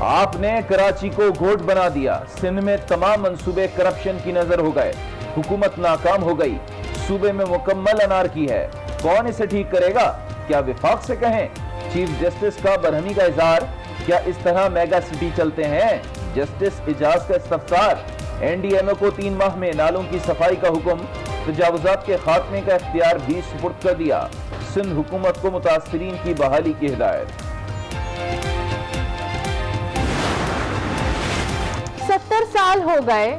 آپ نے کراچی کو گھوٹ بنا دیا، سندھ میں تمام منصوبے کرپشن کی نظر ہو گئے، حکومت ناکام ہو گئی، صوبے میں مکمل انارکی ہے، کون اسے ٹھیک کرے گا؟ کیا وفاق سے کہیں؟ چیف جسٹس کا برہمی کا اظہار، کیا اس طرح میگا سٹی چلتے ہیں؟ جسٹس اجاز کا استفسار، این ڈی ایم اے کو 3 ماہ میں نالوں کی صفائی کا حکم، تجاوزات کے خاتمے کا اختیار بھی سپرد کر دیا، سندھ حکومت کو متاثرین کی بحالی کی ہدایت۔ 70 سال ہو گئے،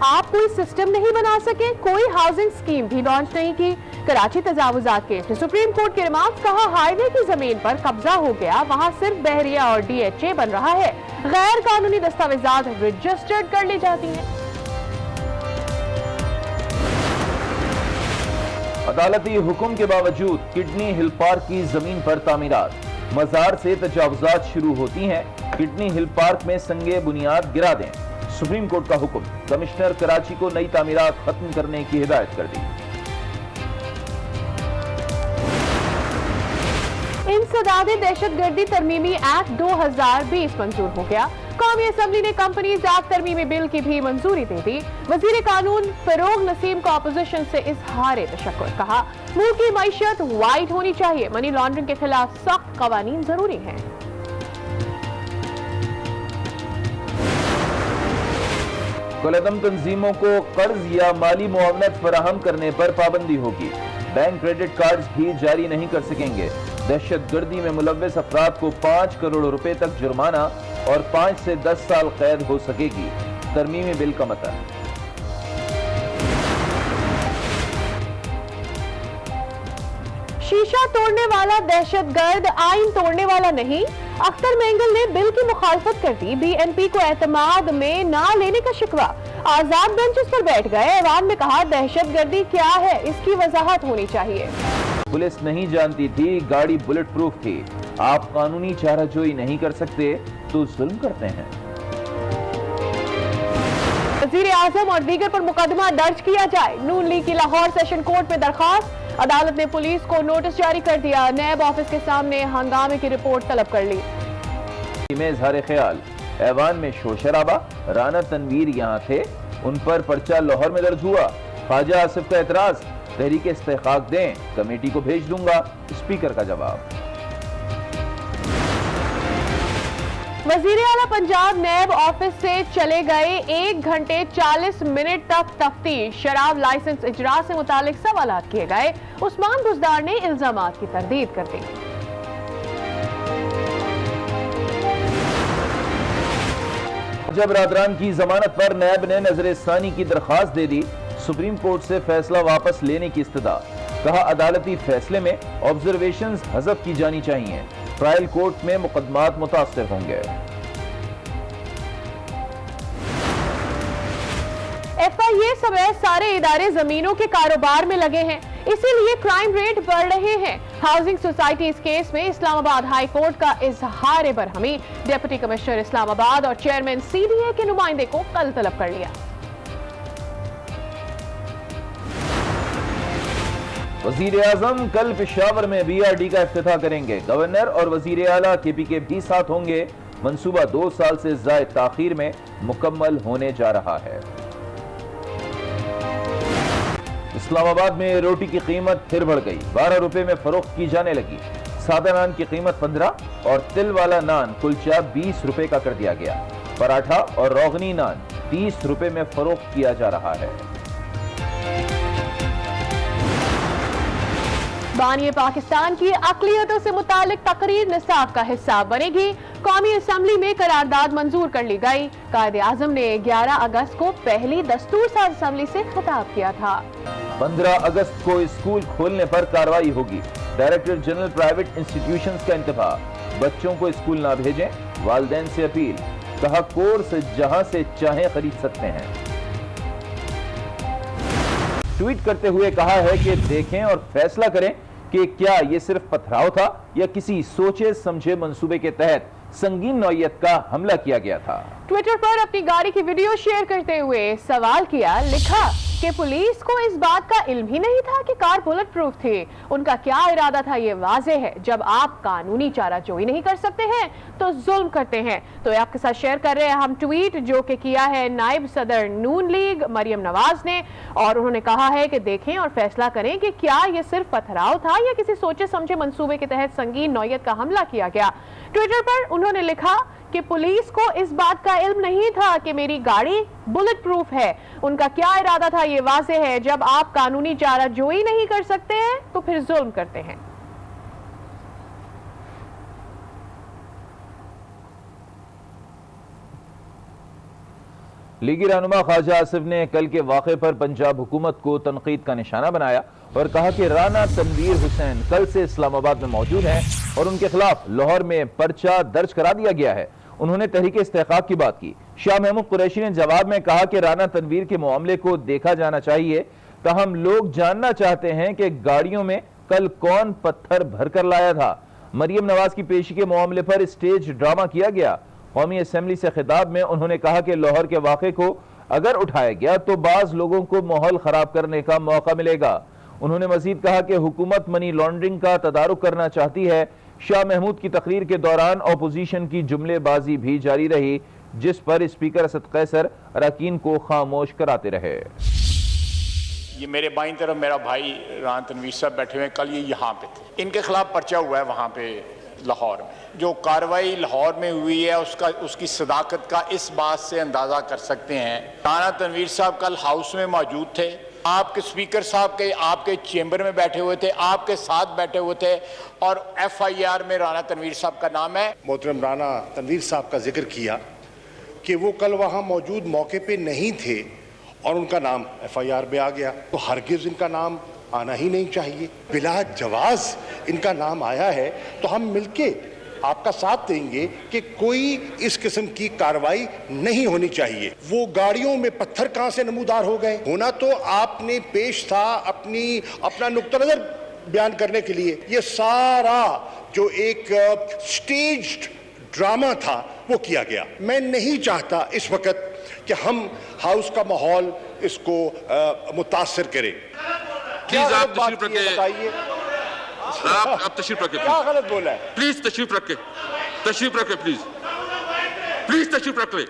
آپ کوئی سسٹم نہیں بنا سکے، کوئی ہاؤسنگ سکیم بھی لانچ نہیں کی۔ کراچی تجاوزات کیس میں سپریم کورٹ کے ریمارکس، کہا ہائی وے کی زمین پر قبضہ ہو گیا، وہاں صرف بحریہ اور ڈی ایچ اے بن رہا ہے، غیر قانونی دستاویزات رجسٹرڈ کر لی جاتی ہیں۔ عدالتی حکم کے باوجود کڈنی ہل پارک کی زمین پر تعمیرات، مزار سے تجاوزات شروع ہوتی ہیں، کڈنی ہل پارک میں سنگ بنیاد گرا دیں، سپریم کورٹ کا حکم، کمشنر کراچی کو نئی تعمیرات ختم کرنے کی ہدایت کر دی۔ انسداد دہشت گردی ترمیمی ایکٹ 2020 منظور ہو گیا، قومی اسمبلی نے کمپنیز ایکٹ ترمیمی بل کی بھی منظوری دے دی۔ وزیر قانون فروغ نسیم کو اپوزیشن سے اظہار تشکر، کہا ملک کی معیشت وائٹ ہونی چاہیے، منی لانڈرنگ کے خلاف سخت قوانین ضروری ہیں۔ کالعدم تنظیموں کو قرض یا مالی معاونت فراہم کرنے پر پابندی ہوگی، بینک کریڈٹ کارڈز بھی جاری نہیں کر سکیں گے، دہشت گردی میں ملوث افراد کو 5 کروڑ روپے تک جرمانہ اور 5 سے 10 سال قید ہو سکے گی، ترمیمی بل کا متن۔ شیشہ توڑنے والا دہشت گرد، آئین توڑنے والا نہیں، اختر مینگل نے بل کی مخالفت کر دی، بی این پی کو اعتماد میں نہ لینے کا شکوہ، آزاد بینچز پر بیٹھ گئے، ایوان میں کہا دہشت گردی کیا ہے اس کی وضاحت ہونی چاہیے۔ پولیس نہیں جانتی تھی گاڑی بلٹ پروف تھی، آپ قانونی چارہ جوئی نہیں کر سکتے تو ظلم کرتے ہیں۔ وزیر اعظم اور دیگر پر مقدمہ درج کیا جائے، نون لیگ کی لاہور سیشن کورٹ میں درخواست، عدالت نے پولیس کو نوٹس جاری کر دیا، نیب آفس کے سامنے ہنگامے کی رپورٹ طلب کر لی۔ میں اظہار خیال، ایوان میں شور شرابہ، رانا تنویر یہاں تھے، ان پر پرچہ لاہور میں درج ہوا، خواجہ آصف کا اعتراض، تحریک استحقاق دیں، کمیٹی کو بھیج دوں گا، اسپیکر کا جواب۔ وزیر اعلیٰ پنجاب نیب آفس سے چلے گئے، 1 گھنٹے 40 منٹ تک تفتیش، شراب لائسنس اجرا سے متعلق سوالات کیے گئے، عثمان بزدار نے الزامات کی تردید کر دی۔ جب برادران کی ضمانت پر نیب نے نظر ثانی کی درخواست دے دی، سپریم کورٹ سے فیصلہ واپس لینے کی استدعا، کہا عدالتی فیصلے میں آبزرویشنز حذف کی جانی چاہیے، ٹرائل کورٹ میں مقدمات متاثر ہوں گے۔ ایف آئی اے سمیت سارے ادارے زمینوں کے کاروبار میں لگے ہیں، اسی لیے کرائم ریٹ بڑھ رہے ہیں، ہاؤسنگ سوسائٹیز کیس میں اسلام آباد ہائی کورٹ کا اظہار برہمی، ڈپٹی کمشنر اسلام آباد اور چیئرمین سی ڈی اے کے نمائندے کو کل طلب کر لیا۔ وزیر اعظم کل پشاور میں بی آر ڈی کا افتتاح کریں گے، گورنر اور وزیر اعلیٰ کے پی کے بھی ساتھ ہوں گے، منصوبہ 2 سال سے زائد تاخیر میں مکمل ہونے جا رہا ہے۔ اسلام آباد میں روٹی کی قیمت پھر بڑھ گئی، 12 روپے میں فروخت کی جانے لگی، سادہ نان کی قیمت 15 اور تل والا نان کلچا 20 روپے کا کر دیا گیا، پراٹھا اور روغنی نان 30 روپے میں فروخت کیا جا رہا ہے۔ بانی پاکستان کی اقلیتوں سے متعلق تقریر نصاب کا حصہ بنے گی، قومی اسمبلی میں قرارداد منظور کر لی گئی، قائد اعظم نے 11 اگست کو پہلی دستور ساز اسمبلی سے خطاب کیا تھا۔ 15 اگست کو اسکول کھولنے پر کارروائی ہوگی، ڈائریکٹر جنرل پرائیویٹ انسٹیٹیوشنز کا انتباہ، بچوں کو اسکول نہ بھیجیں، والدین سے اپیل، کہا کورس جہاں سے چاہیں خرید سکتے ہیں۔ ٹویٹ کرتے ہوئے کہا ہے کہ دیکھیں اور فیصلہ کریں کہ کیا یہ صرف پتھراؤ تھا یا کسی سوچے سمجھے منصوبے کے تحت سنگین نوعیت کا حملہ کیا گیا تھا۔ ٹویٹر پر اپنی گاڑی کی ویڈیو شیئر کرتے ہوئے سوال کیا، لکھا کہ پولیس کو اس بات کا علم ہی نہیں تھا کہ کار بلٹ پروف تھی. ان کا کیا ارادہ تھا یہ واضح ہے. جب آپ قانونی چارہ جوئی نہیں کر سکتے ہیں تو ظلم کرتے ہیں. تو آپ کے ساتھ شیئر کر رہے ہیں ہم ٹویٹ جو کہ کیا ہے نائب صدر نون لیگ مریم نواز نے, اور انہوں نے کہا ہے کہ دیکھیں اور فیصلہ کریں کہ کیا یہ صرف پتھراؤ تھا یا کسی سوچے سمجھے منصوبے کے تحت سنگین نوعیت کا حملہ کیا گیا. ٹویٹر پر انہوں نے لکھا کہ پولیس کو اس بات کا علم نہیں تھا کہ میری گاڑی بلٹ پروف ہے. ان کا کیا ارادہ تھا یہ واضح ہے. جب آپ قانونی چارہ جوئی نہیں کر سکتے ہیں تو پھر ظلم کرتے ہیں. لیگی رہنما خواجہ آصف نے کل کے واقعے پر پنجاب حکومت کو تنقید کا نشانہ بنایا اور کہا کہ رانا تنویر حسین کل سے اسلام آباد میں موجود ہیں اور ان کے خلاف لاہور میں پرچہ درج کرا دیا گیا ہے. انہوں نے تحریک استحقاق کی بات کی. شاہ محمود قریشی نے جواب میں کہا کہ رانا تنویر کے معاملے کو دیکھا جانا چاہیے. تاہم لوگ جاننا چاہتے ہیں کہ گاڑیوں میں کل کون پتھر بھر کر لایا تھا. مریم نواز کی پیشی کے معاملے پر اسٹیج ڈرامہ کیا گیا. قومی اسمبلی سے خطاب میں انہوں نے کہا کہ لاہور کے واقعے کو اگر اٹھایا گیا تو بعض لوگوں کو ماحول خراب کرنے کا موقع ملے گا. انہوں نے مزید کہا کہ حکومت منی لانڈرنگ کا تدارک کرنا چاہتی ہے. شاہ محمود کی تقریر کے دوران اپوزیشن کی جملے بازی بھی جاری رہی جس پر اسپیکر اسد قیصر اراکین کو خاموش کراتے رہے. یہ میرے بائیں طرف میرا بھائی رانا تنویر صاحب بیٹھے ہوئے ہیں. کل یہ یہاں پہ تھے. ان کے خلاف پرچہ ہوا ہے وہاں پہ لاہور میں. جو کاروائی لاہور میں ہوئی ہے اس کی صداقت کا اس بات سے اندازہ کر سکتے ہیں. رانا تنویر صاحب کل ہاؤس میں موجود تھے. آپ کے اسپیکر صاحب کے آپ کے چیمبر میں بیٹھے ہوئے تھے, آپ کے ساتھ بیٹھے ہوئے تھے, اور ایف آئی آر میں رانا تنویر صاحب کا نام ہے. محترم رانا تنویر صاحب کا ذکر کیا کہ وہ کل وہاں موجود موقع پہ نہیں تھے اور ان کا نام ایف آئی آر میں آ گیا. تو ہرگز ان کا نام آنا ہی نہیں چاہیے. بلا جواز ان کا نام آیا ہے تو ہم مل کے آپ کا ساتھ دیں گے کہ کوئی اس قسم کی کاروائی نہیں ہونی چاہیے. وہ گاڑیوں میں پتھر کہاں سے نمودار ہو گئے؟ ہونا تو آپ نے پیش تھا اپنا نقطہ نظر بیان کرنے کے لیے. یہ سارا جو ایک سٹیجڈ ڈرامہ تھا وہ کیا گیا. میں نہیں چاہتا اس وقت کہ ہم ہاؤس کا ماحول اس کو متاثر کریں. پلیز آپ تشریف رکھیں. آپ تشریف رکھیں. کیا غلط بولا ہے؟ پلیز تشریف رکھیں. تشریف رکھیں پلیز. پلیز تشریف رکھ لیں.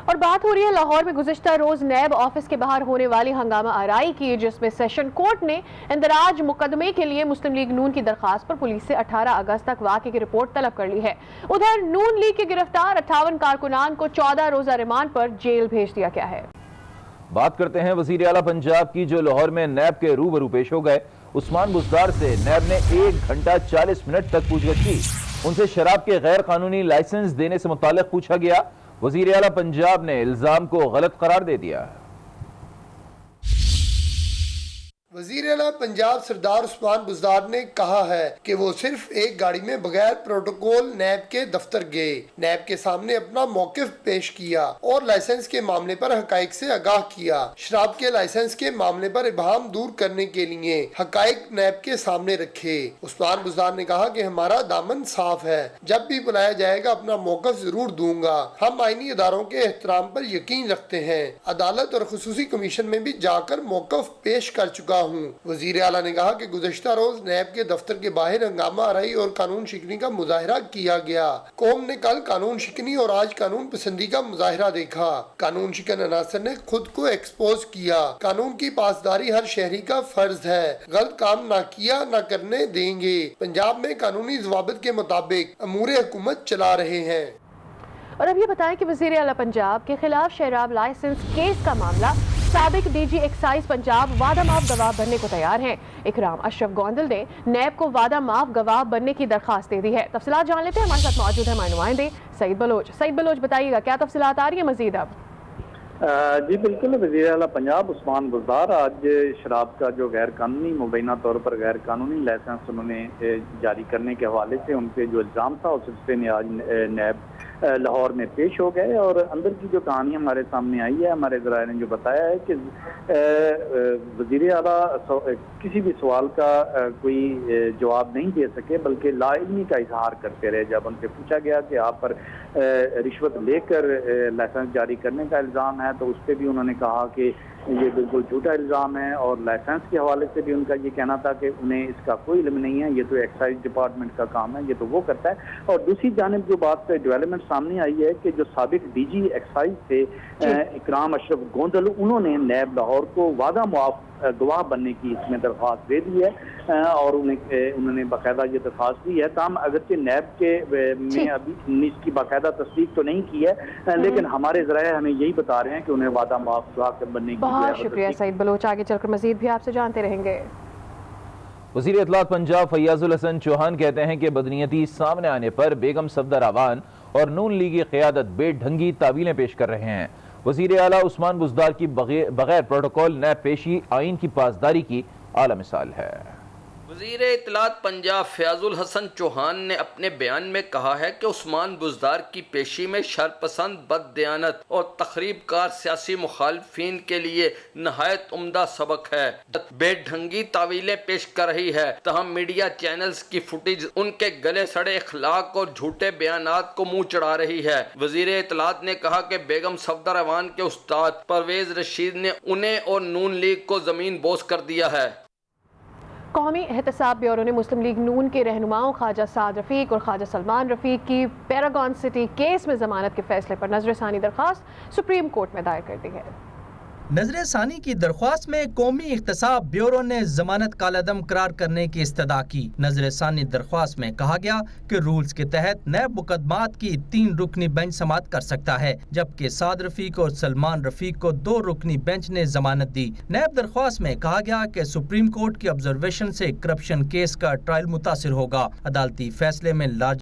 اور بات ہو رہی ہے لاہور میں گزشتہ روز نیب آفس کے باہر ہونے والی ہنگامہ آرائی کی جس میں سیشن کورٹ نے اندراج مقدمے کے لیے مسلم لیگ نون کی درخواست پر پولیس سے 18 اگست تک واقعے کی رپورٹ طلب کر لی ہے. ادھر نون لیگ کے گرفتار 58 کارکنان کو 14 روزہ ریمانڈ پر جیل بھیج دیا گیا ہے. بات کرتے ہیں وزیر اعلیٰ پنجاب کی جو لاہور میں نیب کے روبرو پیش ہو گئے. عثمان بزدار سے نیب نے 1 گھنٹہ 40 منٹ تک پوچھ گچھ کی. ان سے شراب کے غیر قانونی لائسنس دینے سے متعلق پوچھا گیا. وزیر اعلیٰ پنجاب نے الزام کو غلط قرار دے دیا. وزیر اعلیٰ پنجاب سردار عثمان بزدار نے کہا ہے کہ وہ صرف ایک گاڑی میں بغیر پروٹوکول نیب کے دفتر گئے, نیب کے سامنے اپنا موقف پیش کیا اور لائسنس کے معاملے پر حقائق سے آگاہ کیا. شراب کے لائسنس کے معاملے پر ابہام دور کرنے کے لیے حقائق نیب کے سامنے رکھے. عثمان بزدار نے کہا کہ ہمارا دامن صاف ہے, جب بھی بلایا جائے گا اپنا موقف ضرور دوں گا. ہم آئینی اداروں کے احترام پر یقین رکھتے ہیں. عدالت اور خصوصی کمیشن میں بھی جا کر موقف پیش کر چکا ہوں. وزیر اعلیٰ نے کہا کہ گزشتہ روز نیب کے دفتر کے باہر ہنگامہ آرائی اور قانون شکنی کا مظاہرہ کیا گیا. قوم نے کل قانون شکنی اور آج قانون پسندی کا مظاہرہ دیکھا. قانون شکن عناصر نے خود کو ایکسپوز کیا. قانون کی پاسداری ہر شہری کا فرض ہے. غلط کام نہ کیا نہ کرنے دیں گے. پنجاب میں قانونی ضوابط کے مطابق امور حکومت چلا رہے ہیں. اور اب یہ بتائیں کہ وزیر اعلیٰ پنجاب کے خلاف شراب لائسنس کیس کا معاملہ سابق ڈی جی ایکسائز پنجاب وعدہ معاف گواہ بننے کو تیار ہیں. اکرام اشرف گوندل نے نیب کو وعدہ معاف گواہ بننے کی درخواست دے دی ہے. تفصیلات جان لیتے ہیں. ہمارے ساتھ موجود ہے ہمارے نمائندے سعید بلوچ. سعید بلوچ بتائیے گا کیا تفصیلات آ رہی ہیں مزید اب؟ جی بالکل. وزیر اعلیٰ پنجاب عثمان بزدار آج شراب کا جو غیر قانونی مبینہ طور پر غیر قانونی لائسنس انہوں نے جاری کرنے کے حوالے سے ان پہ جو الزام تھا اس سلسلے میں آج نیب لاہور میں پیش ہو گئے. اور اندر کی جو کہانی ہمارے سامنے آئی ہے, ہمارے ذرائع نے جو بتایا ہے کہ وزیر اعلیٰ کسی بھی سوال کا کوئی جواب نہیں دے سکے بلکہ لا علمی کا اظہار کرتے رہے. جب ان سے پوچھا گیا کہ آپ پر رشوت لے کر لائسنس جاری کرنے کا الزام ہے، تو اس پہ بھی انہوں نے کہا کہ یہ بالکل جھوٹا الزام ہے، اور لائسنس کے حوالے سے بھی ان کا یہ کہنا تھا کہ انہیں اس کا کوئی علم نہیں ہے، یہ تو ایکسائز ڈپارٹمنٹ کا کام ہے، یہ تو وہ کرتا ہے۔ اور دوسری جانب جو بات ڈیولپمنٹ سامنے آئی ہے کہ جو سابق ڈی جی ایکسائز تھے اکرام اشرف گوندل، انہوں نے نیب لاہور کو وعدہ معاف گواہ بننے کی اس میں درخواست دے دی ہے، اور انہوں نے باقاعدہ یہ درخواست دی ہے۔ تاہم اگرچہ نیب کے میں ابھی اس کی باقاعدہ تصدیق تو نہیں کی ہے، لیکن ہمارے ذرائع ہمیں یہی بتا رہے ہیں کہ انہیں وعدہ معاف گواہ بننے کی بہت شکریہ سعید بلوچ، آگے چل کر مزید بھی آپ سے جانتے رہیں گے۔ وزیر اطلاعات پنجاب فیاض الحسن چوہان کہتے ہیں کہ بدنیتی سامنے آنے پر بیگم صفدر اعوان اور نون لیگی قیادت بے ڈھنگی تعویلیں پیش کر رہے ہیں۔ وزیر اعلیٰ عثمان بزدار کی بغیر پروٹوکول نیب پیشی آئین کی پاسداری کی اعلیٰ مثال ہے۔ وزیر اطلاعات پنجاب فیاض الحسن چوہان نے اپنے بیان میں کہا ہے کہ عثمان بزدار کی پیشی میں شرپسند، بد دیانت اور تخریب کار سیاسی مخالفین کے لیے نہایت عمدہ سبق ہے۔ بے ڈھنگی تعویلیں پیش کر رہی ہے، تاہم میڈیا چینلز کی فوٹیج ان کے گلے سڑے اخلاق اور جھوٹے بیانات کو منہ چڑھا رہی ہے۔ وزیر اطلاعات نے کہا کہ بیگم صفدر اعوان کے استاد پرویز رشید نے انہیں اور نون لیگ کو زمین بوس کر دیا ہے۔ قومی احتساب بیورو نے مسلم لیگ نون کے رہنماؤں خواجہ سعد رفیق اور خواجہ سلمان رفیق کی پیراگون سٹی کیس میں ضمانت کے فیصلے پر نظر ثانی درخواست سپریم کورٹ میں دائر کر دی ہے۔ نظر ثانی کی درخواست میں قومی احتساب بیورو نے ضمانت کالعدم قرار کرنے کی استدعا کی۔ نظر ثانی درخواست میں کہا گیا کہ رولز کے تحت نیب مقدمات کی 3 رکنی بینچ سماعت کر سکتا ہے، جبکہ سعد رفیق اور سلمان رفیق کو 2 رکنی بینچ نے ضمانت دی۔ نیب درخواست میں کہا گیا کہ سپریم کورٹ کی آبزرویشن سے کرپشن کیس کا ٹرائل متاثر ہوگا۔ عدالتی فیصلے میں لارج